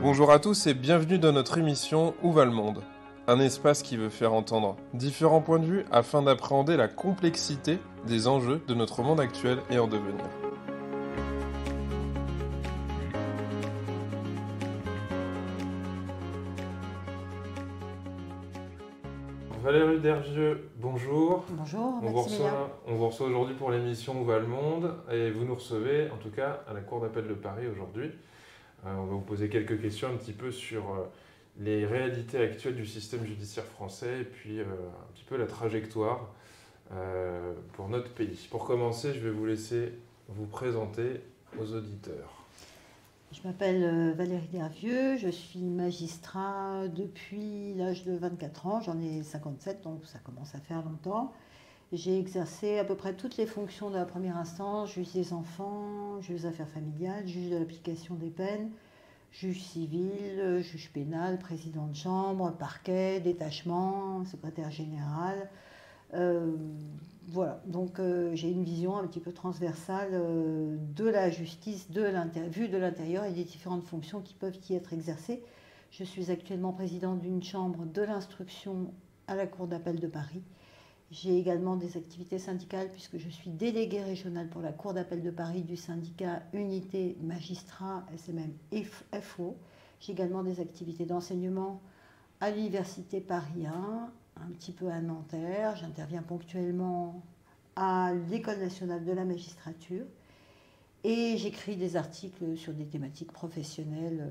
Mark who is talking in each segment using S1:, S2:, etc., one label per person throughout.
S1: Bonjour à tous et bienvenue dans notre émission Où va le monde? Un espace qui veut faire entendre différents points de vue afin d'appréhender la complexité des enjeux de notre monde actuel et en devenir. Valérie Dervieux, bonjour.
S2: Bonjour,
S1: On vous reçoit aujourd'hui pour l'émission Où va le monde et vous nous recevez en tout cas à la Cour d'appel de Paris aujourd'hui. On va vous poser quelques questions un petit peu sur les réalités actuelles du système judiciaire français et puis un petit peu la trajectoire pour notre pays. Pour commencer, je vais vous laisser vous présenter aux auditeurs.
S2: Je m'appelle Valérie Dervieux, je suis magistrat depuis l'âge de 24 ans, j'en ai 57, donc ça commence à faire longtemps. J'ai exercé à peu près toutes les fonctions de la première instance, juge des enfants, juge des affaires familiales, juge de l'application des peines, juge civil, juge pénal, président de chambre, parquet, détachement, secrétaire général. Voilà, donc j'ai une vision un petit peu transversale de la justice, vue de l'intérieur et des différentes fonctions qui peuvent y être exercées. Je suis actuellement présidente d'une chambre de l'instruction à la Cour d'appel de Paris. J'ai également des activités syndicales puisque je suis déléguée régionale pour la Cour d'appel de Paris du syndicat Unité Magistrats SMM FO. J'ai également des activités d'enseignement à l'Université Paris 1, un petit peu à Nanterre. J'interviens ponctuellement à l'École nationale de la magistrature et j'écris des articles sur des thématiques professionnelles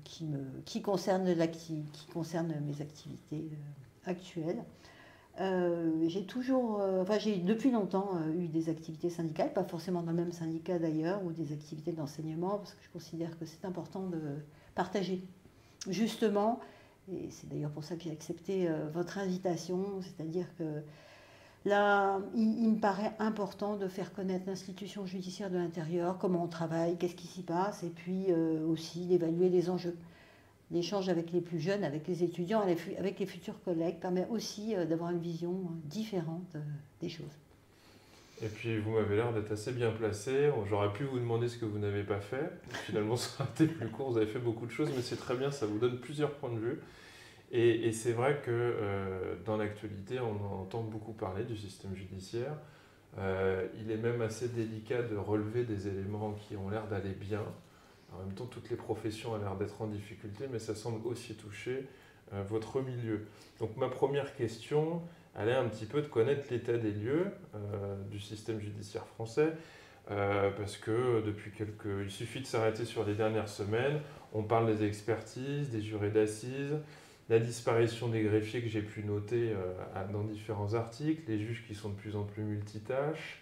S2: qui concernent mes activités actuelles. J'ai depuis longtemps eu des activités syndicales, pas forcément dans le même syndicat d'ailleurs, ou des activités d'enseignement, parce que je considère que c'est important de partager justement. Et c'est d'ailleurs pour ça que j'ai accepté votre invitation, c'est-à-dire que là, il me paraît important de faire connaître l'institution judiciaire de l'intérieur, comment on travaille, qu'est-ce qui s'y passe, et puis aussi d'évaluer les enjeux. L'échange avec les plus jeunes, avec les étudiants, avec les futurs collègues, permet aussi d'avoir une vision différente des choses.
S1: Et puis vous m'avez l'air d'être assez bien placé. J'aurais pu vous demander ce que vous n'avez pas fait. Finalement, ça a été plus court, vous avez fait beaucoup de choses, mais c'est très bien, ça vous donne plusieurs points de vue. Et c'est vrai que dans l'actualité, on entend beaucoup parler du système judiciaire. Il est même assez délicat de relever des éléments qui ont l'air d'aller bien. En même temps, toutes les professions ont l'air d'être en difficulté, mais ça semble aussi toucher votre milieu. Donc ma première question, elle est un petit peu de connaître l'état des lieux du système judiciaire français, parce que il suffit de s'arrêter sur les dernières semaines, on parle des expertises, des jurés d'assises, la disparition des greffiers que j'ai pu noter dans différents articles, les juges qui sont de plus en plus multitâches.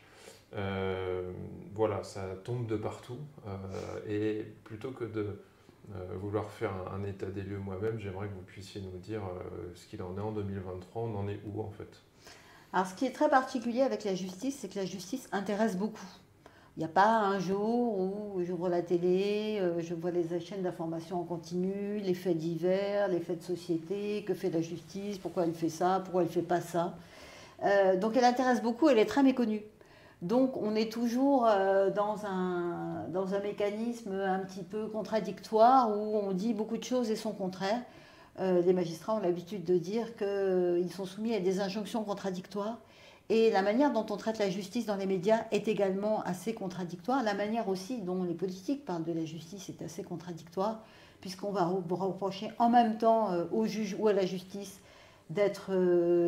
S1: Voilà, ça tombe de partout. Et plutôt que de vouloir faire un état des lieux moi-même, j'aimerais que vous puissiez nous dire ce qu'il en est en 2023, on en est où en fait?
S2: Alors ce qui est très particulier avec la justice, c'est que la justice intéresse beaucoup. Il n'y a pas un jour où j'ouvre la télé, je vois les chaînes d'information en continu, les faits divers, les faits de société, que fait la justice, pourquoi elle fait ça, pourquoi elle ne fait pas ça. Donc elle intéresse beaucoup, elle est très méconnue. Donc on est toujours dans un mécanisme un petit peu contradictoire où on dit beaucoup de choses et son contraire. Les magistrats ont l'habitude de dire qu'ils sont soumis à des injonctions contradictoires. Et la manière dont on traite la justice dans les médias est également assez contradictoire. La manière aussi dont les politiques parlent de la justice est assez contradictoire, puisqu'on va reprocher en même temps aux juges ou à la justice d'être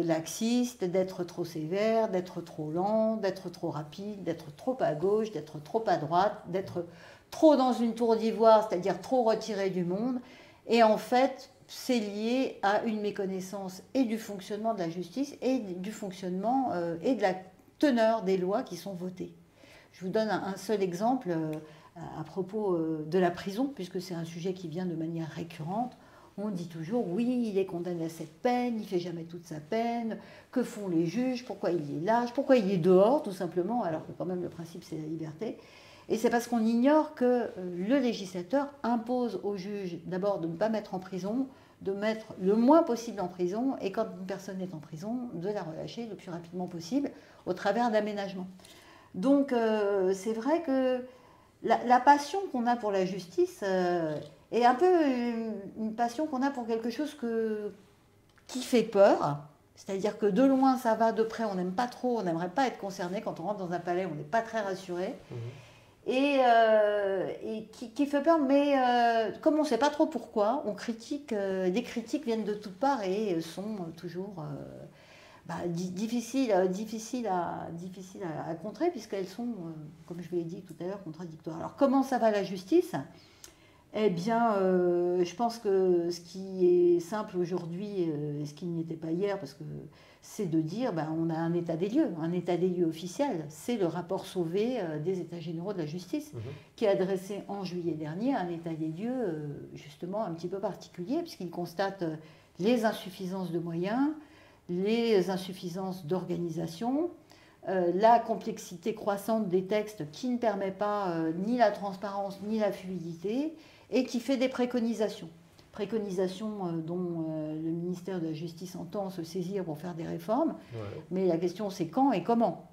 S2: laxiste, d'être trop sévère, d'être trop lent, d'être trop rapide, d'être trop à gauche, d'être trop à droite, d'être trop dans une tour d'ivoire, c'est-à-dire trop retiré du monde. Et en fait, c'est lié à une méconnaissance et du fonctionnement de la justice et du fonctionnement et de la teneur des lois qui sont votées. Je vous donne un seul exemple à propos de la prison, puisque c'est un sujet qui vient de manière récurrente. On dit toujours, oui, il est condamné à cette peine, il ne fait jamais toute sa peine, que font les juges, pourquoi il est lâche, pourquoi il est dehors, tout simplement, alors que quand même le principe c'est la liberté. Et c'est parce qu'on ignore que le législateur impose aux juges d'abord de ne pas mettre en prison, de mettre le moins possible en prison, et quand une personne est en prison, de la relâcher le plus rapidement possible au travers d'aménagements. Donc c'est vrai que la passion qu'on a pour la justice et un peu une passion qu'on a pour quelque chose qui fait peur. C'est-à-dire que de loin ça va, de près on n'aime pas trop, on n'aimerait pas être concerné. Quand on rentre dans un palais, on n'est pas très rassuré. Et qui fait peur, mais comme on ne sait pas trop pourquoi, on critique, des critiques viennent de toutes parts et sont toujours difficiles à contrer, puisqu'elles sont, comme je vous l'ai dit tout à l'heure, contradictoires. Alors comment ça va la justice ? Eh bien, je pense que ce qui est simple aujourd'hui, et ce qui n'était pas hier, parce que c'est de dire, on a un état des lieux officiel. C'est le rapport Sauvé des États généraux de la justice, qui a adressé en juillet dernier un état des lieux, justement, un petit peu particulier, puisqu'il constate les insuffisances de moyens, les insuffisances d'organisation, la complexité croissante des textes qui ne permet pas ni la transparence ni la fluidité, et qui fait des préconisations dont le ministère de la Justice entend se saisir pour faire des réformes. Mais la question, c'est quand et comment.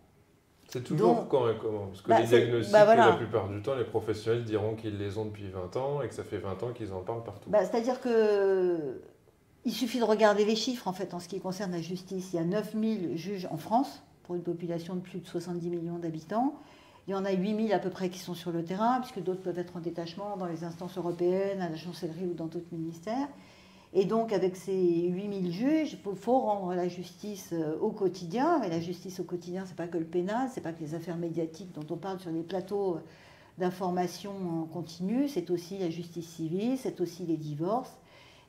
S1: C'est toujours quand et comment. Parce que les diagnostics, la plupart du temps, les professionnels diront qu'ils les ont depuis 20 ans et que ça fait 20 ans qu'ils en parlent partout.
S2: C'est-à-dire qu'il suffit de regarder les chiffres, en fait, en ce qui concerne la justice. Il y a 9000 juges en France, pour une population de plus de 70 millions d'habitants. Il y en a 8000 à peu près qui sont sur le terrain, puisque d'autres peuvent être en détachement dans les instances européennes, à la chancellerie ou dans d'autres ministères. Et donc, avec ces 8000 juges, il faut rendre la justice au quotidien. Mais la justice au quotidien, ce n'est pas que le pénal, ce n'est pas que les affaires médiatiques dont on parle sur les plateaux d'information en continu, c'est aussi la justice civile, c'est aussi les divorces.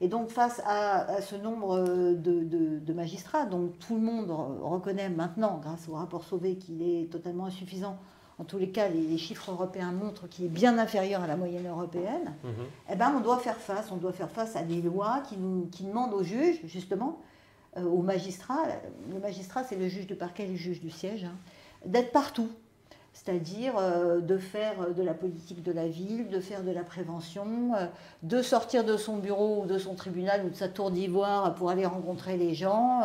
S2: Et donc, face à ce nombre de magistrats, dont tout le monde reconnaît maintenant, grâce au rapport Sauvé, qu'il est totalement insuffisant. En tous les cas, les chiffres européens montrent qu'il est bien inférieur à la moyenne européenne. On doit faire face à des lois qui demandent aux juges, justement, aux magistrats. Le magistrat, c'est le juge du parquet et le juge du siège, d'être partout. C'est-à-dire de faire de la politique de la ville, de faire de la prévention, de sortir de son bureau ou de son tribunal ou de sa tour d'ivoire pour aller rencontrer les gens,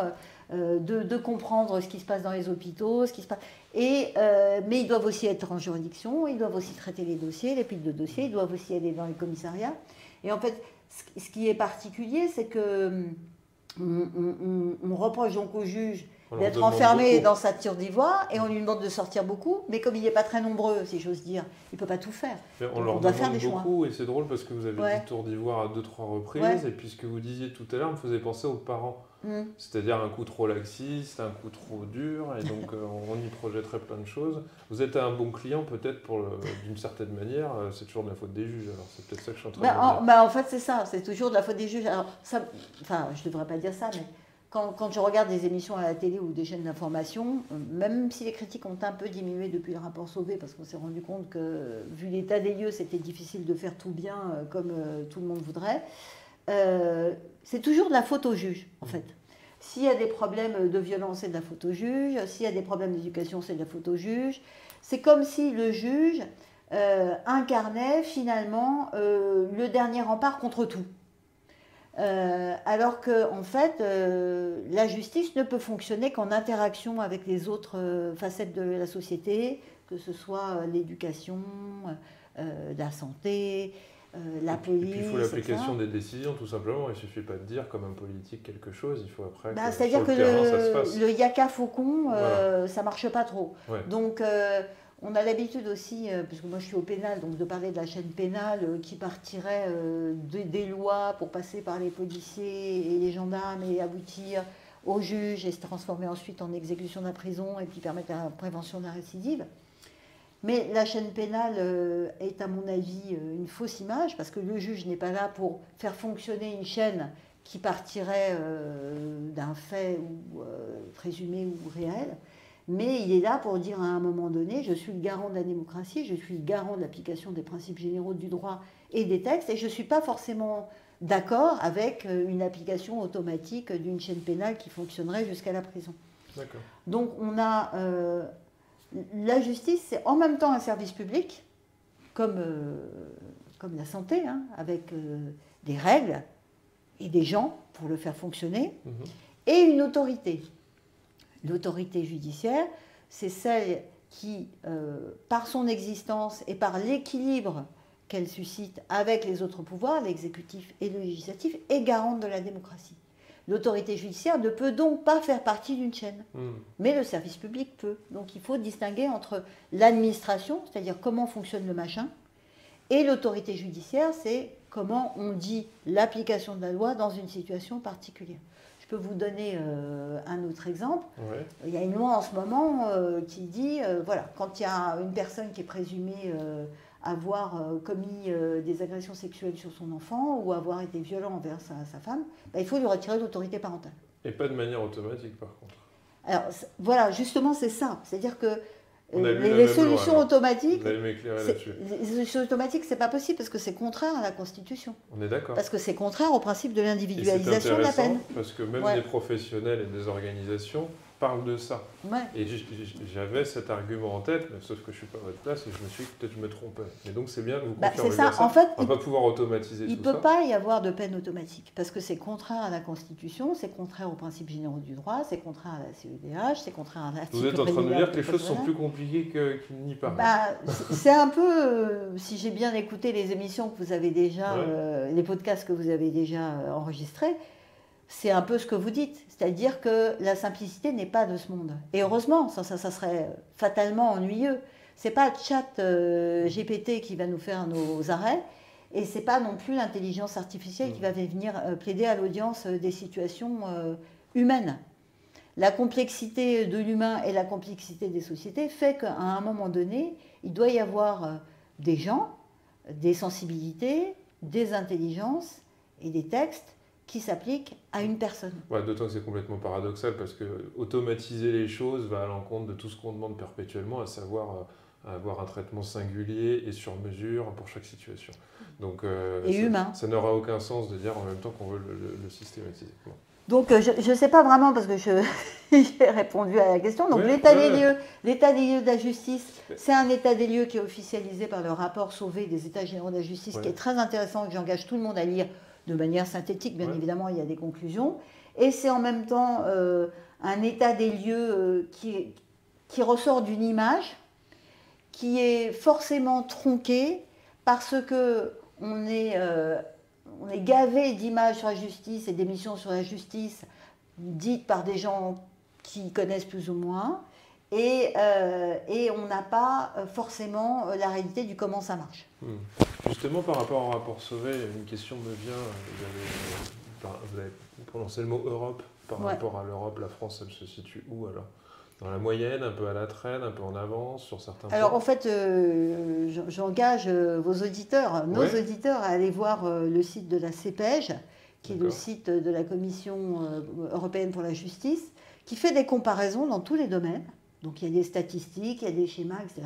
S2: de comprendre ce qui se passe dans les hôpitaux, ce qui se passe. Mais ils doivent aussi être en juridiction, ils doivent aussi traiter les dossiers, les piles de dossiers, ils doivent aussi aller dans les commissariats. Et en fait, ce qui est particulier, c'est que on reproche donc au juge d'être enfermé dans sa tour d'ivoire et on lui demande de sortir beaucoup, mais comme il n'est pas très nombreux, si j'ose dire, il ne peut pas tout faire.
S1: On leur doit faire des beaucoup choix. Et c'est drôle parce que vous avez dit tour d'ivoire à 2-3 reprises, et puis ce que vous disiez tout à l'heure me faisait penser aux parents. C'est-à-dire un coup trop laxiste, un coup trop dur, et donc on y projetterait plein de choses. Vous êtes un bon client peut-être d'une certaine manière, c'est toujours de la faute des juges, alors c'est peut-être ça que je suis en train de dire.
S2: En fait c'est ça, c'est toujours de la faute des juges. Alors, je ne devrais pas dire ça, mais quand je regarde des émissions à la télé ou des chaînes d'information, même si les critiques ont un peu diminué depuis le rapport Sauvé, parce qu'on s'est rendu compte que, vu l'état des lieux, c'était difficile de faire tout bien comme tout le monde voudrait, c'est toujours de la faute au juge, en fait. S'il y a des problèmes de violence, c'est de la faute au juge. S'il y a des problèmes d'éducation, c'est de la faute au juge. C'est comme si le juge incarnait finalement le dernier rempart contre tout. Alors qu'en fait, la justice ne peut fonctionner qu'en interaction avec les autres facettes de la société, que ce soit l'éducation, la santé, la police. Et puis
S1: il faut l'application des décisions, tout simplement. Il ne suffit pas de dire comme un politique quelque chose, il faut après que
S2: c'est-à-dire
S1: sur le terrain, ça se fasse.
S2: Le yaka faucon, ça ne marche pas trop.
S1: Ouais.
S2: Donc, on a l'habitude aussi, parce que moi je suis au pénal, donc de parler de la chaîne pénale qui partirait des lois pour passer par les policiers et les gendarmes et aboutir aux juges et se transformer ensuite en exécution de la prison et puis permettre la prévention de la récidive. Mais la chaîne pénale est à mon avis une fausse image, parce que le juge n'est pas là pour faire fonctionner une chaîne qui partirait d'un fait ou présumé ou réel. Mais il est là pour dire à un moment donné, je suis le garant de la démocratie, je suis le garant de l'application des principes généraux du droit et des textes, et je ne suis pas forcément d'accord avec une application automatique d'une chaîne pénale qui fonctionnerait jusqu'à la prison.
S1: D'accord.
S2: Donc on a... la justice, c'est en même temps un service public, comme la santé, avec des règles et des gens pour le faire fonctionner, et une autorité. L'autorité judiciaire, c'est celle qui, par son existence et par l'équilibre qu'elle suscite avec les autres pouvoirs, l'exécutif et le législatif, est garante de la démocratie. L'autorité judiciaire ne peut donc pas faire partie d'une chaîne, mais le service public peut. Donc il faut distinguer entre l'administration, c'est-à-dire comment fonctionne le machin, et l'autorité judiciaire, c'est comment on dit l'application de la loi dans une situation particulière. Je peux vous donner un autre exemple.
S1: Ouais.
S2: Il y a une loi en ce moment qui dit, voilà, quand il y a une personne qui est présumée avoir commis des agressions sexuelles sur son enfant ou avoir été violent envers sa femme, il faut lui retirer l'autorité parentale.
S1: Et pas de manière automatique, par contre.
S2: Alors, voilà, justement, c'est ça. C'est-à-dire que
S1: On a lu la
S2: les
S1: même
S2: solutions
S1: loi, alors.
S2: automatiques,
S1: Vous allez m'éclairer là-dessus.
S2: les solutions automatiques, c'est pas possible parce que c'est contraire à la Constitution.
S1: On est d'accord.
S2: Parce que c'est contraire au principe de
S1: Et c'est
S2: l'individualisation de la peine.
S1: intéressant parce que même
S2: Ouais.
S1: des professionnels et des organisations parlent de ça.
S2: Ouais.
S1: Et j'avais cet argument en tête, mais sauf que je ne suis pas à votre place et je me suis dit que peut-être je me trompais. Mais donc c'est bien que vous confirmez
S2: c'est ça.
S1: bien ça.
S2: En fait,
S1: On ne va pas pouvoir automatiser
S2: il
S1: tout
S2: ne peut
S1: ça.
S2: pas y avoir de peine automatique parce que c'est contraire à la Constitution, c'est contraire aux principes généraux du droit, c'est contraire à la CEDH, c'est contraire à l'article.
S1: Vous êtes en train de me dire que les choses sont
S2: préliminaire.
S1: plus compliquées qu'il n'y paraît.
S2: C'est un peu, si j'ai bien écouté les émissions que vous avez déjà,
S1: Ouais.
S2: les podcasts que vous avez déjà enregistrés, c'est un peu ce que vous dites. C'est-à-dire que la simplicité n'est pas de ce monde. Et heureusement, ça serait fatalement ennuyeux. C'est pas chat GPT qui va nous faire nos arrêts, et c'est pas non plus l'intelligence artificielle qui va venir plaider à l'audience des situations humaines. La complexité de l'humain et la complexité des sociétés fait qu'à un moment donné, il doit y avoir des gens, des sensibilités, des intelligences et des textes qui s'appliquent à une personne.
S1: Ouais, d'autant que c'est complètement paradoxal parce que automatiser les choses va à l'encontre de tout ce qu'on demande perpétuellement, à savoir avoir un traitement singulier et sur mesure pour chaque situation. Donc,
S2: humain.
S1: Ça n'aura aucun sens de dire en même temps qu'on veut le systématiser. Bon.
S2: Donc je ne sais pas vraiment parce que j'ai répondu à la question. Donc l'état des lieux de la justice, c'est un état des lieux qui est officialisé par le rapport Sauvé des États généraux de la justice, qui est très intéressant, que j'engage tout le monde à lire de manière synthétique. Bien évidemment, il y a des conclusions. Et c'est en même temps un état des lieux qui ressort d'une image qui est forcément tronquée parce que on est gavé d'images sur la justice et d'émissions sur la justice dites par des gens qui connaissent plus ou moins, et on n'a pas forcément la réalité du comment ça marche.
S1: Justement, par rapport au rapport Sauvé, une question me vient. Vous avez prononcé le mot Europe. Par rapport à l'Europe, la France, elle se situe où alors ? Dans la moyenne, un peu à la traîne, un peu en avance sur certains points.
S2: Alors en fait, j'engage vos auditeurs, nos auditeurs, à aller voir le site de la CEPEJ, qui est le site de la Commission européenne pour la justice, qui fait des comparaisons dans tous les domaines. Donc il y a des statistiques, il y a des schémas, etc.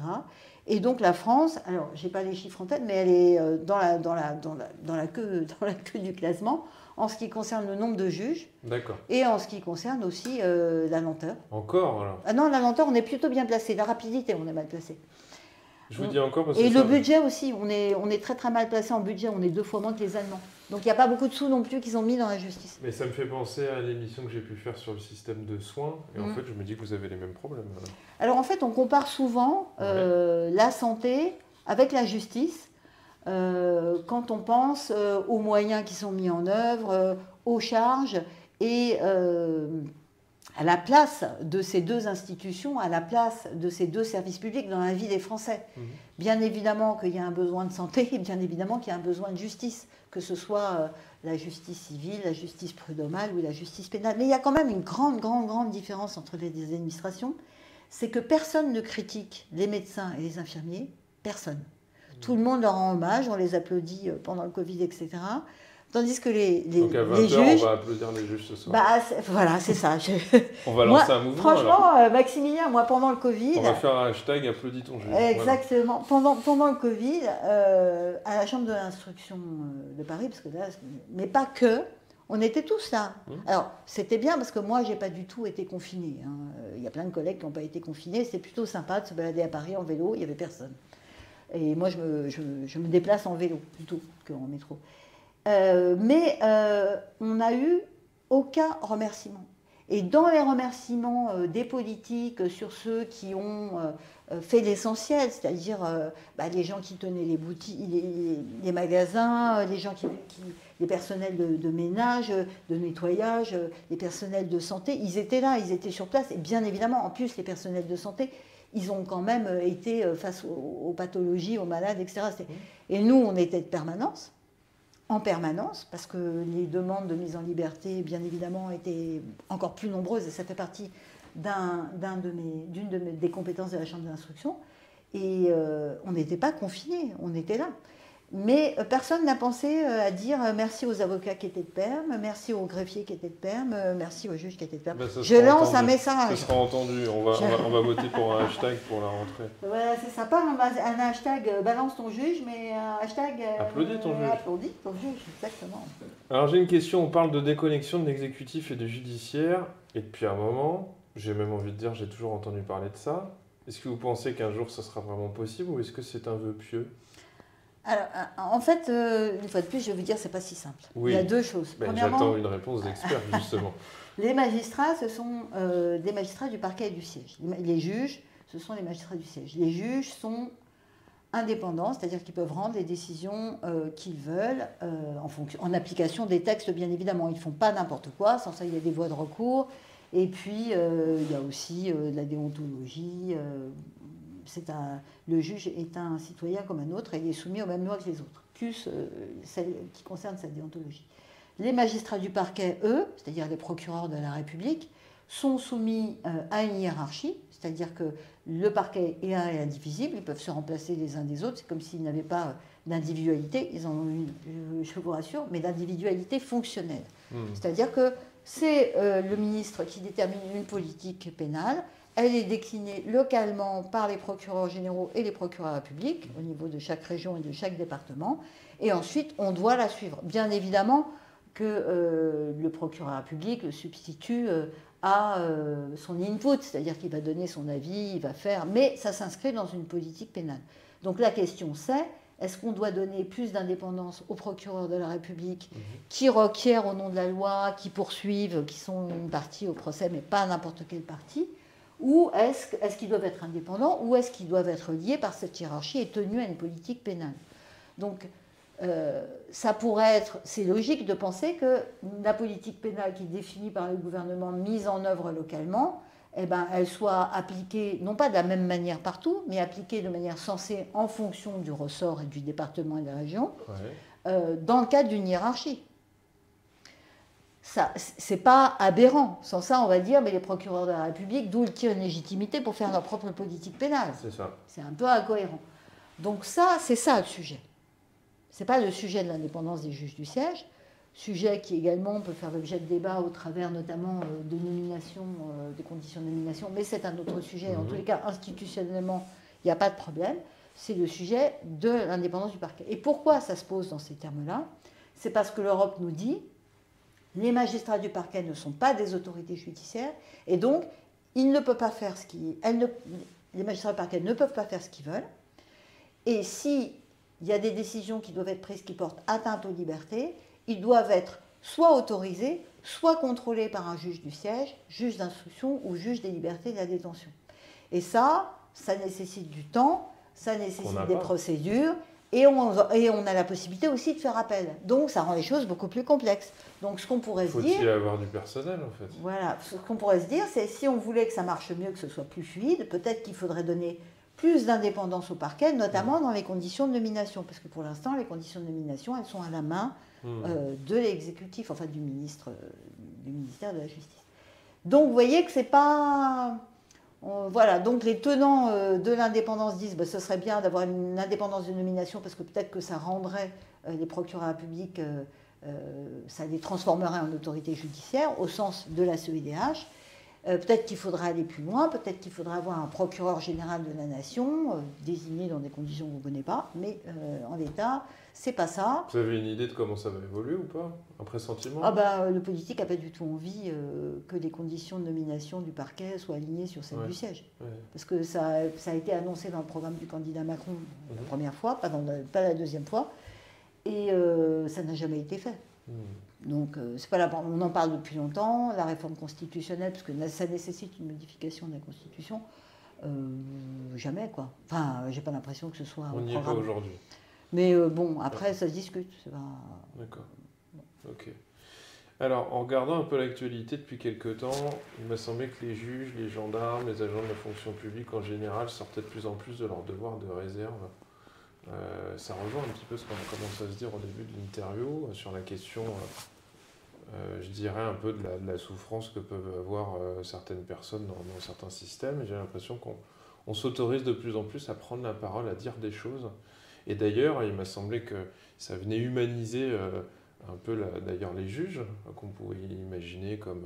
S2: Et donc la France, alors je n'ai pas les chiffres en tête, mais elle est dans la queue du classement en ce qui concerne le nombre de juges.
S1: D'accord.
S2: Et en ce qui concerne aussi la lenteur.
S1: Encore alors ?
S2: Ah non, la lenteur, on est plutôt bien placé. La rapidité, on est mal placé.
S1: Je vous dis encore parce que
S2: et le budget aussi, on est très très mal placé en budget. On est 2 fois moins que les Allemands. Donc il n'y a pas beaucoup de sous non plus qui sont mis dans la justice.
S1: Mais ça me fait penser à l'émission que j'ai pu faire sur le système de soins. Et en fait, je me dis que vous avez les mêmes problèmes.
S2: Alors en fait, on compare souvent la santé avec la justice. Quand on pense aux moyens qui sont mis en œuvre, aux charges et à la place de ces 2 institutions, à la place de ces 2 services publics dans la vie des Français. Bien évidemment qu'il y a un besoin de santé et bien évidemment qu'il y a un besoin de justice, que ce soit la justice civile, la justice prud'homale ou la justice pénale. Mais il y a quand même une grande différence entre les administrations, c'est que personne ne critique les médecins et les infirmiers, personne. Tout le monde leur rend hommage, on les applaudit pendant le Covid, etc. Tandis que les
S1: Donc à 20h,
S2: juges,
S1: on va applaudir les juges ce soir.
S2: Voilà, c'est ça.
S1: On va lancer un mouvement.
S2: Franchement, Maximilien, moi pendant le Covid...
S1: On va faire un hashtag applaudis ton juge.
S2: Exactement. Voilà. Pendant le Covid, à la chambre de l'instruction de Paris, parce que là, mais pas que, on était tous là. Alors, c'était bien parce que moi, j'ai pas du tout été confinée. Il y a plein de collègues qui n'ont pas été confinés. C'était plutôt sympa de se balader à Paris en vélo, il n'y avait personne. Et moi, je me déplace en vélo plutôt qu'en métro. Mais on n'a eu aucun remerciement. Et dans les remerciements des politiques sur ceux qui ont fait l'essentiel, c'est-à-dire les gens qui tenaient les boutiques, les magasins, les gens les personnels de ménage, de nettoyage, les personnels de santé, ils étaient là, ils étaient sur place. Et bien évidemment, en plus, les personnels de santé, ils ont quand même été face aux pathologies, aux malades, etc. Et nous, on était en permanence, parce que les demandes de mise en liberté, bien évidemment, étaient encore plus nombreuses, et ça fait partie des compétences de la Chambre d'instruction. Et on n'était pas confinés, on était là. Mais personne n'a pensé à dire merci aux avocats qui étaient de perme, merci aux greffiers qui étaient de perme, merci aux juges qui étaient de perme. Je lance un message.
S1: Ça sera entendu, on va voter pour un hashtag pour la rentrée.
S2: Voilà, c'est sympa, un hashtag balance ton juge, mais un hashtag
S1: applaudis ton juge.
S2: Applaudis ton juge, exactement.
S1: Alors j'ai une question, on parle de déconnexion de l'exécutif et du judiciaire, et depuis un moment, j'ai même envie de dire, j'ai toujours entendu parler de ça. Est-ce que vous pensez qu'un jour ça sera vraiment possible, ou est-ce que c'est un vœu pieux ?
S2: Alors, en fait, une fois de plus, je vais vous dire, c'est pas si simple.
S1: Oui.
S2: Il y a deux choses.
S1: J'attends une réponse d'expert, justement.
S2: Les magistrats, ce sont des magistrats du parquet et du siège. Les juges, ce sont les magistrats du siège. Les juges sont indépendants, c'est-à-dire qu'ils peuvent rendre les décisions qu'ils veulent en application des textes, bien évidemment. Ils ne font pas n'importe quoi, sans ça, il y a des voies de recours. Et puis, il y a aussi de la déontologie. Le juge est un citoyen comme un autre et il est soumis aux mêmes lois que les autres, plus celles qui concernent sa déontologie. Les magistrats du parquet, eux, c'est-à-dire les procureurs de la République, sont soumis à une hiérarchie, c'est-à-dire que le parquet est un et indivisible, ils peuvent se remplacer les uns des autres, c'est comme s'ils n'avaient pas d'individualité, ils en ont une, je vous rassure, mais d'individualité fonctionnelle. C'est-à-dire que c'est le ministre qui détermine une politique pénale. Elle est déclinée localement par les procureurs généraux et les procureurs publics au niveau de chaque région et de chaque département. Et ensuite, on doit la suivre. Bien évidemment que le procureur public, le substitut, a son input, c'est-à-dire qu'il va donner son avis, il va faire, mais ça s'inscrit dans une politique pénale. Donc la question c'est, est-ce qu'on doit donner plus d'indépendance aux procureurs de la République qui requièrent au nom de la loi, qui poursuivent, qui sont une partie au procès, mais pas n'importe quelle partie? Ou est-ce qu'ils doivent être indépendants, ou est-ce qu'ils doivent être liés par cette hiérarchie et tenus à une politique pénale? Donc, ça pourrait être, c'est logique de penser que la politique pénale qui est définie par le gouvernement, mise en œuvre localement, elle soit appliquée, non pas de la même manière partout, mais appliquée de manière sensée en fonction du ressort et du département et de la région, dans le cadre d'une hiérarchie. Ça, c'est pas aberrant. Sans ça, on va dire, mais les procureurs de la République, d'où ils tirent une légitimité pour faire leur propre politique pénale.
S1: C'est ça.
S2: C'est un peu incohérent. Donc ça, c'est ça le sujet. C'est pas le sujet de l'indépendance des juges du siège, sujet qui également peut faire l'objet de débats au travers notamment de nomination, des conditions de nomination, mais c'est un autre sujet. En tous les cas, institutionnellement, il n'y a pas de problème. C'est le sujet de l'indépendance du parquet. Et pourquoi ça se pose dans ces termes-là? C'est parce que l'Europe nous dit les magistrats du parquet ne sont pas des autorités judiciaires et donc ils ne peuvent pas faire les magistrats du parquet ne peuvent pas faire ce qu'ils veulent. Et s'il y a des décisions qui doivent être prises qui portent atteinte aux libertés, ils doivent être soit autorisés, soit contrôlés par un juge du siège, juge d'instruction ou juge des libertés et de la détention. Et ça nécessite du temps, ça nécessite des procédures. Et on a la possibilité aussi de faire appel. Donc, ça rend les choses beaucoup plus complexes. Donc, ce qu'on pourrait se dire...
S1: Faut-il avoir du personnel, en fait?
S2: Voilà. Ce qu'on pourrait se dire, c'est si on voulait que ça marche mieux, que ce soit plus fluide, peut-être qu'il faudrait donner plus d'indépendance au parquet, notamment dans les conditions de nomination. Parce que pour l'instant, les conditions de nomination, elles sont à la main de l'exécutif, enfin du ministère de la Justice. Donc, vous voyez que c'est pas... Voilà, donc les tenants de l'indépendance disent que ce serait bien d'avoir une indépendance de nomination parce que peut-être que ça rendrait les procureurs publics, ça les transformerait en autorité judiciaire au sens de la CEDH. Peut-être qu'il faudra aller plus loin, peut-être qu'il faudra avoir un procureur général de la nation, désigné dans des conditions que vous ne connaissez pas, mais en l'état, c'est pas ça.
S1: Vous avez une idée de comment ça va évoluer ou pas? Un pressentiment?
S2: Le politique n'a pas du tout envie que les conditions de nomination du parquet soient alignées sur celles du siège. Parce que ça a été annoncé dans le programme du candidat Macron la première fois, pas la deuxième fois, et ça n'a jamais été fait. Donc, c'est pas là, on en parle depuis longtemps, la réforme constitutionnelle, parce que ça nécessite une modification de la Constitution. Jamais, quoi. Enfin, j'ai pas l'impression que ce soit
S1: on n'y est pas aujourd'hui.
S2: Mais bon, après, ça se discute.
S1: D'accord. Ok. Alors, en regardant un peu l'actualité depuis quelques temps, il m'a semblé que les juges, les gendarmes, les agents de la fonction publique en général sortaient de plus en plus de leur devoir de réserve. Ça rejoint un petit peu ce qu'on a commencé à se dire au début de l'interview sur la question, je dirais, un peu de la souffrance que peuvent avoir certaines personnes dans certains systèmes. Et j'ai l'impression qu'on s'autorise de plus en plus à prendre la parole, à dire des choses. Et d'ailleurs, il m'a semblé que ça venait humaniser un peu d'ailleurs les juges, qu'on pouvait imaginer comme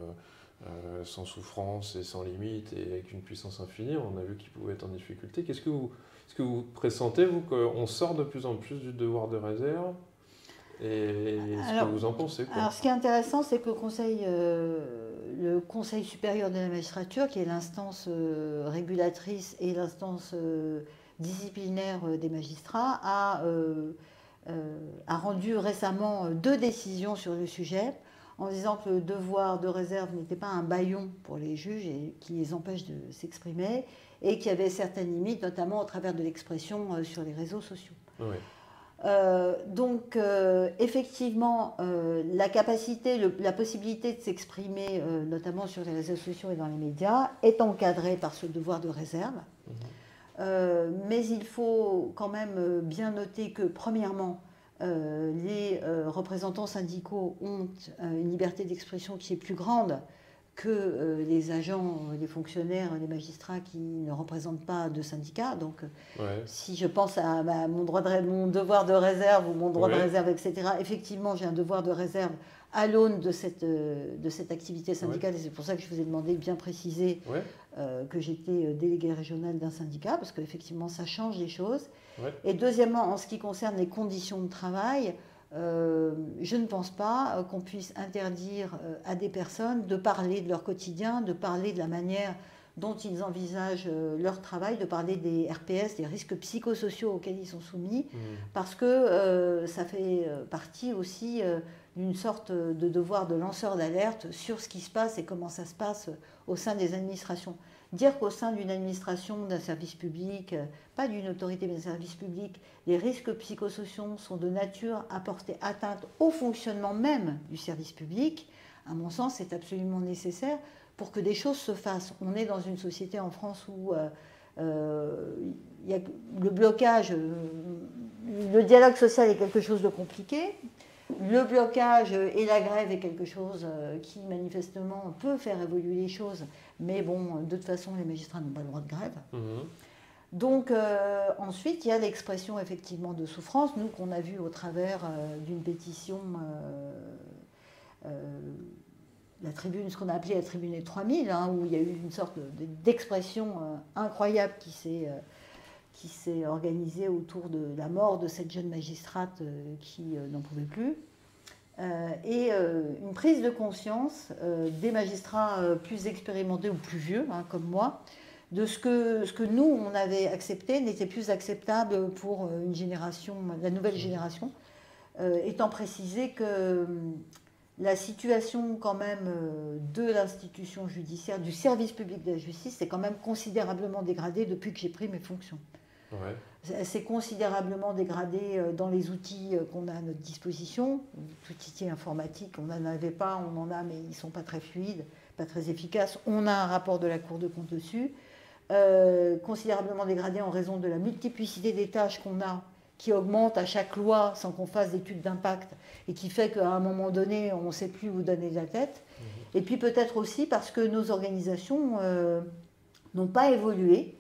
S1: sans souffrance et sans limite et avec une puissance infinie. On a vu qu'ils pouvaient être en difficulté. Est-ce que vous pressentez, vous, qu'on sort de plus en plus du devoir de réserve? Et ce que vous en pensez, quoi.
S2: Alors, ce qui est intéressant, c'est que le Conseil supérieur de la magistrature, qui est l'instance régulatrice et l'instance disciplinaire des magistrats, a rendu récemment 2 décisions sur le sujet, en disant que le devoir de réserve n'était pas un bâillon pour les juges et qui les empêche de s'exprimer, et qu'il y avait certaines limites, notamment au travers de l'expression sur les réseaux sociaux.
S1: Oui.
S2: Donc, effectivement, la capacité, la possibilité de s'exprimer, notamment sur les réseaux sociaux et dans les médias, est encadrée par ce devoir de réserve. Mais il faut quand même bien noter que, premièrement, les représentants syndicaux ont une liberté d'expression qui est plus grande que les agents, les fonctionnaires, les magistrats qui ne représentent pas de syndicats. Donc, si je pense à mon devoir de réserve ou mon droit de réserve, etc., effectivement, j'ai un devoir de réserve à l'aune de cette activité syndicale. Et c'est pour ça que je vous ai demandé de bien préciser que j'étais déléguée régionale d'un syndicat, parce qu'effectivement, ça change les choses. Et deuxièmement, en ce qui concerne les conditions de travail, je ne pense pas qu'on puisse interdire à des personnes de parler de leur quotidien, de parler de la manière dont ils envisagent leur travail, de parler des RPS, des risques psychosociaux auxquels ils sont soumis, parce que ça fait partie aussi d'une sorte de devoir de lanceur d'alerte sur ce qui se passe et comment ça se passe au sein des administrations. Dire qu'au sein d'une administration, d'un service public, pas d'une autorité mais d'un service public, les risques psychosociaux sont de nature à porter atteinte au fonctionnement même du service public, à mon sens, c'est absolument nécessaire pour que des choses se fassent. On est dans une société en France où il y a le blocage, le dialogue social est quelque chose de compliqué. Le blocage et la grève est quelque chose qui manifestement peut faire évoluer les choses, mais bon, de toute façon, les magistrats n'ont pas le droit de grève. Donc ensuite, il y a l'expression effectivement de souffrance, nous qu'on a vu au travers d'une pétition, la tribune, ce qu'on a appelé la tribune des 3000, où il y a eu une sorte d'expression incroyable qui s'est organisée autour de la mort de cette jeune magistrate qui n'en pouvait plus. Et une prise de conscience des magistrats plus expérimentés ou plus vieux, comme moi, de ce que nous, on avait accepté, n'était plus acceptable pour une génération, la nouvelle génération, étant précisé que la situation quand même de l'institution judiciaire, du service public de la justice, est quand même considérablement dégradée depuis que j'ai pris mes fonctions. C'est considérablement dégradé dans les outils qu'on a à notre disposition. Les outils informatiques, on n'en avait pas, on en a, mais ils ne sont pas très fluides, pas très efficaces. On a un rapport de la Cour de compte dessus. Considérablement dégradé en raison de la multiplicité des tâches qu'on a, qui augmente à chaque loi sans qu'on fasse d'études d'impact, et qui fait qu'à un moment donné, on ne sait plus où donner de la tête. Et puis peut-être aussi parce que nos organisations n'ont pas évolué.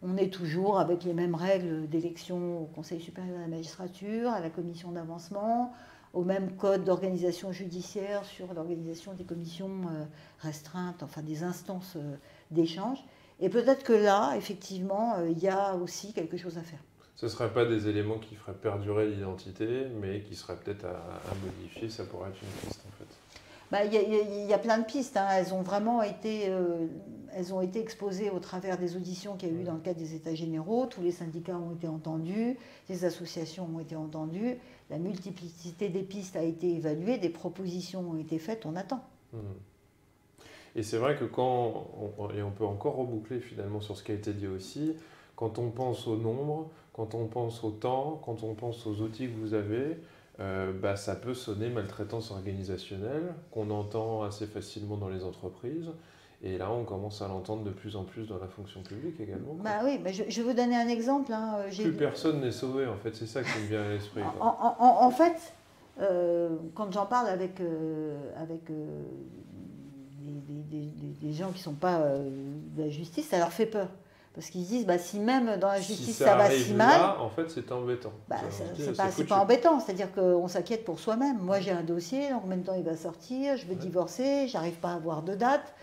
S2: On est toujours avec les mêmes règles d'élection au Conseil supérieur de la magistrature, à la commission d'avancement, au même code d'organisation judiciaire sur l'organisation des commissions restreintes, enfin des instances d'échange. Et peut-être que là, effectivement, il y a aussi quelque chose à faire.
S1: Ce ne seraient pas des éléments qui feraient perdurer l'identité, mais qui seraient peut-être à modifier, ça pourrait être une piste en fait.
S2: Bah, y a plein de pistes, hein. Elles ont été exposées au travers des auditions qu'il y a eu dans le cadre des États généraux. Tous les syndicats ont été entendus, les associations ont été entendues. La multiplicité des pistes a été évaluée, des propositions ont été faites, on attend.
S1: Et c'est vrai que et on peut encore reboucler finalement sur ce qui a été dit aussi, quand on pense au nombre, quand on pense au temps, quand on pense aux outils que vous avez, ça peut sonner maltraitance organisationnelle, qu'on entend assez facilement dans les entreprises. Et là, on commence à l'entendre de plus en plus dans la fonction publique également.
S2: Bah oui, je vais vous donner un exemple. Hein.
S1: Plus personne n'est sauvé, en fait, c'est ça qui me vient à l'esprit.
S2: En fait, quand j'en parle avec des gens qui ne sont pas de la justice, ça leur fait peur. Parce qu'ils se disent, si même dans la justice ça va si mal...
S1: Là, en fait, c'est embêtant.
S2: C'est pas embêtant, c'est-à-dire qu'on s'inquiète pour soi-même. Moi, j'ai un dossier, dans combien de temps il va sortir, je veux divorcer, j'arrive pas à avoir de date,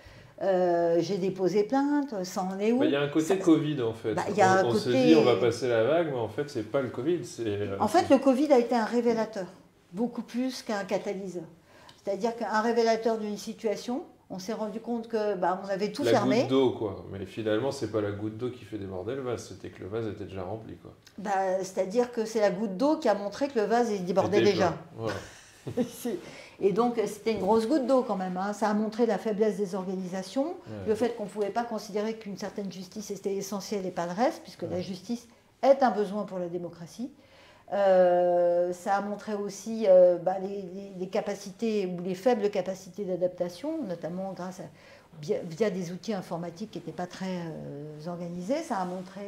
S2: j'ai déposé plainte, ça en est où?
S1: Il y a un côté Covid, en fait. On se dit, on va passer la vague, mais en fait, c'est pas le Covid.
S2: En fait, le Covid a été un révélateur, beaucoup plus qu'un catalyseur. C'est-à-dire qu'un révélateur d'une situation... On s'est rendu compte que on avait tout fermé.
S1: La goutte d'eau, quoi. Mais finalement, c'est pas la goutte d'eau qui fait déborder le vase, c'était que le vase était déjà rempli, quoi.
S2: C'est-à-dire que c'est la goutte d'eau qui a montré que le vase débordait déjà.
S1: Voilà.
S2: Et donc, c'était une grosse goutte d'eau quand même. Hein. Ça a montré la faiblesse des organisations, le fait qu'on ne pouvait pas considérer qu'une certaine justice était essentielle et pas le reste, puisque la justice est un besoin pour la démocratie. Ça a montré aussi les capacités ou les faibles capacités d'adaptation, notamment via des outils informatiques qui n'étaient pas très organisés. Ça a montré,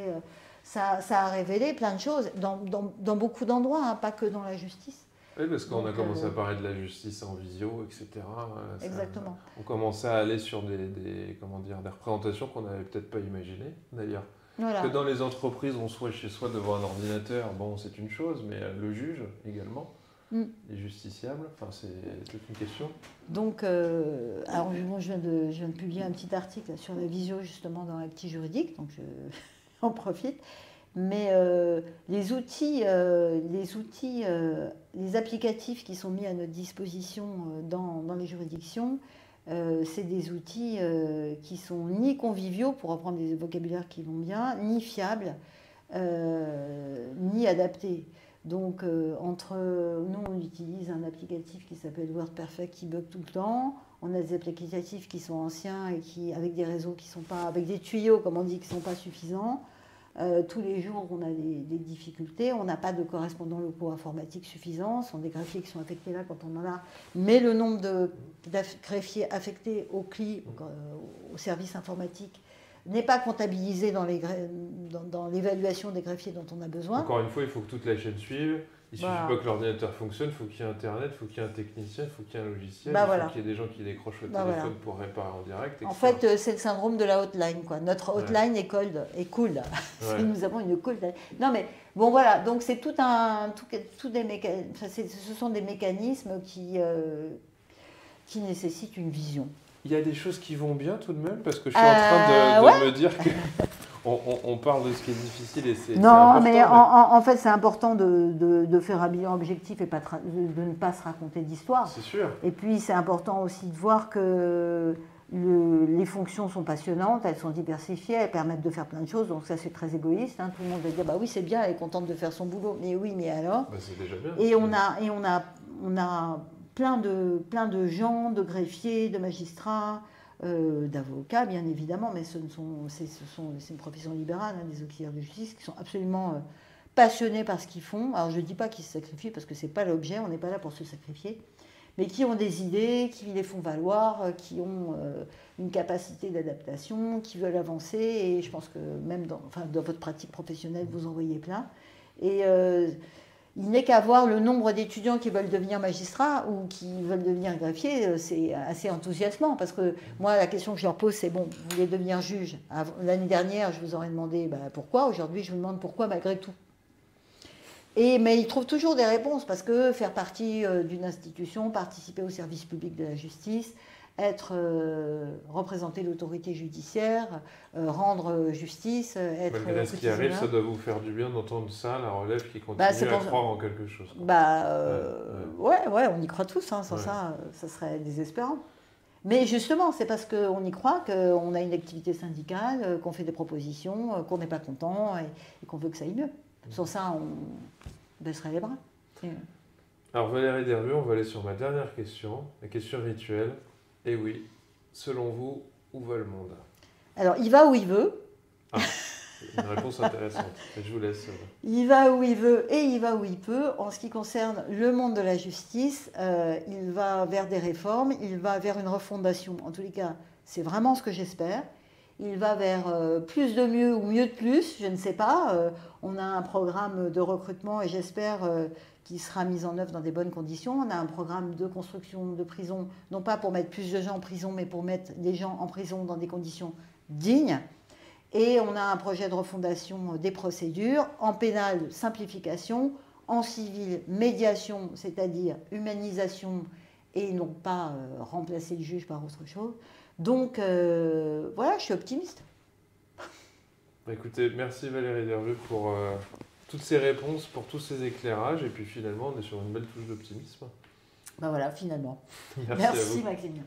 S2: ça a révélé plein de choses dans beaucoup d'endroits, hein, pas que dans la justice.
S1: Oui, parce qu'on a commencé à parler de la justice en visio, etc.
S2: Exactement.
S1: On commençait à aller sur des représentations qu'on n'avait peut-être pas imaginées, d'ailleurs.
S2: Voilà.
S1: Que dans les entreprises, on soit chez soi devant un ordinateur, c'est une chose, mais le juge également, les justiciables, c'est toute une question.
S2: Donc, alors je viens de publier un petit article là, sur la visio justement dans Acti Juridique, donc j'en profite. Mais les applicatifs qui sont mis à notre disposition dans les juridictions, c'est des outils qui sont ni conviviaux, pour reprendre des vocabulaires qui vont bien, ni fiables, ni adaptés. Donc, nous, on utilise un applicatif qui s'appelle WordPerfect qui bug tout le temps. On a des applicatifs qui sont anciens et avec des réseaux qui sont pas, avec des tuyaux, comme on dit, qui ne sont pas suffisants. Tous les jours, on a des difficultés. On n'a pas de correspondants locaux informatiques suffisants. Ce sont des greffiers qui sont affectés là quand on en a. Mais le nombre de greffiers affectés au CLI, au service informatique, n'est pas comptabilisé dans l'évaluation des greffiers dont on a besoin.
S1: Encore une fois, il faut que toute la chaîne suive. Il ne suffit pas que l'ordinateur fonctionne, il faut qu'il y ait Internet, il faut qu'il y ait un technicien, il faut qu'il y ait un logiciel, il faut qu'il y ait des gens qui décrochent le téléphone pour réparer en direct. Etc.
S2: En fait, c'est le syndrome de la hotline, quoi. Notre hotline est cool. Nous avons une cool. Non, mais bon, voilà. Donc, c'est ce sont des mécanismes qui nécessitent une vision.
S1: Il y a des choses qui vont bien tout de même, parce que je suis en train de me dire que... On parle de ce qui est difficile et c'est important.
S2: Mais en fait, c'est important de faire un bilan objectif et de ne pas se raconter d'histoire.
S1: C'est sûr.
S2: Et puis, c'est important aussi de voir que les fonctions sont passionnantes, elles sont diversifiées, elles permettent de faire plein de choses. Donc ça, c'est très égoïste. Hein. Tout le monde va dire, oui, c'est bien, elle est contente de faire son boulot. Mais oui, mais alors
S1: c'est déjà bien.
S2: Et on a plein de gens, de greffiers, de magistrats, d'avocats, bien évidemment, mais c'est une profession libérale, hein, des auxiliaires de justice, qui sont absolument passionnés par ce qu'ils font. Alors, je ne dis pas qu'ils se sacrifient, parce que ce n'est pas l'objet, on n'est pas là pour se sacrifier, mais qui ont des idées, qui les font valoir, qui ont une capacité d'adaptation, qui veulent avancer, et je pense que même dans votre pratique professionnelle, vous en voyez plein. Et il n'est qu'à voir le nombre d'étudiants qui veulent devenir magistrats ou qui veulent devenir greffiers, c'est assez enthousiasmant. Parce que moi, la question que je leur pose, c'est vous voulez devenir juge. L'année dernière, je vous aurais demandé pourquoi. Aujourd'hui, je vous demande pourquoi malgré tout. Mais ils trouvent toujours des réponses parce que faire partie d'une institution, participer au service public de la justice, représenter l'autorité judiciaire, rendre justice, être
S1: Malgré ce qui arrive, ça doit vous faire du bien d'entendre ça, la relève qui continue à croire en quelque chose.
S2: Ouais, on y croit tous, hein, sans ça, ça serait désespérant. Mais justement, c'est parce qu'on y croit qu'on a une activité syndicale, qu'on fait des propositions, qu'on n'est pas content et qu'on veut que ça aille mieux. Sans ça, on baisserait les bras.
S1: Alors Valérie Dervu, on va aller sur ma dernière question, la question rituelle. Et oui, selon vous, où va le monde?
S2: Alors, il va où il veut.
S1: Ah, une réponse intéressante. Je vous laisse.
S2: Il va où il veut et il va où il peut. En ce qui concerne le monde de la justice, il va vers des réformes, il va vers une refondation. En tous les cas, c'est vraiment ce que j'espère. Il va vers plus de mieux ou mieux de plus, je ne sais pas. On a un programme de recrutement et j'espère qu'il sera mis en œuvre dans des bonnes conditions. On a un programme de construction de prison, non pas pour mettre plus de gens en prison, mais pour mettre des gens en prison dans des conditions dignes. Et on a un projet de refondation des procédures, en pénal, simplification, en civil, médiation, c'est-à-dire humanisation et non pas remplacer le juge par autre chose. Donc voilà, je suis optimiste.
S1: Écoutez, merci Valérie Dervu pour toutes ces réponses, pour tous ces éclairages. Et puis finalement, on est sur une belle touche d'optimisme.
S2: Ben voilà, finalement.
S1: Merci
S2: Maxime.